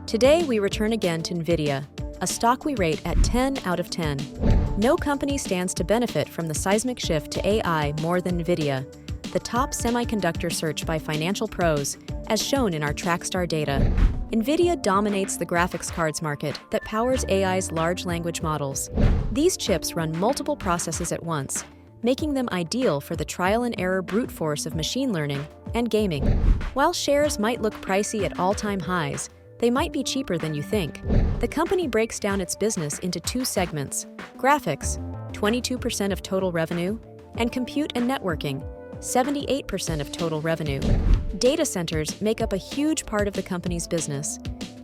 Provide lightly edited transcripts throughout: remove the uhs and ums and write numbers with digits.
Today, we return again to NVIDIA, a stock we rate at 10 out of 10. No company stands to benefit from the seismic shift to AI more than NVIDIA, the top semiconductor search by financial pros, as shown in our Trackstar data. NVIDIA dominates the graphics cards market that powers AI's large language models. These chips run multiple processes at once, making them ideal for the trial-and-error brute force of machine learning and gaming. While shares might look pricey at all-time highs, they might be cheaper than you think. The company breaks down its business into two segments: graphics, 22% of total revenue, and compute and networking, 78% of total revenue. Data centers make up a huge part of the company's business.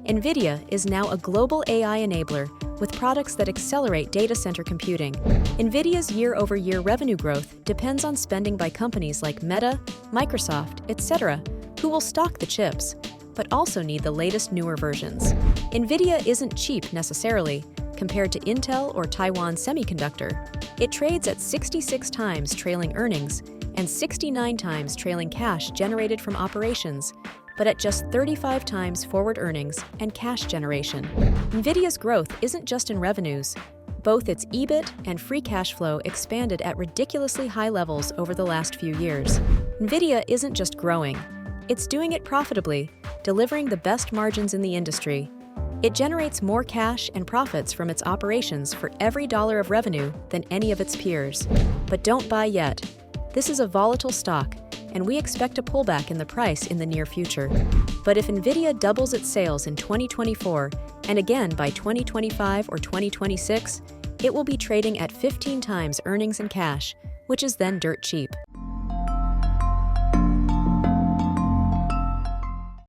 NVIDIA is now a global AI enabler with products that accelerate data center computing. NVIDIA's year-over-year revenue growth depends on spending by companies like Meta, Microsoft, etc., who will stock the chips, but also need the latest newer versions. NVIDIA isn't cheap necessarily, compared to Intel or Taiwan Semiconductor. It trades at 66 times trailing earnings and 69 times trailing cash generated from operations, but at just 35 times forward earnings and cash generation. NVIDIA's growth isn't just in revenues. Both its EBIT and free cash flow expanded at ridiculously high levels over the last few years. NVIDIA isn't just growing, it's doing it profitably, delivering the best margins in the industry. It generates more cash and profits from its operations for every dollar of revenue than any of its peers. But don't buy yet. This is a volatile stock, and we expect a pullback in the price in the near future. But if NVIDIA doubles its sales in 2024, and again by 2025 or 2026, it will be trading at 15 times earnings and cash, which is then dirt cheap.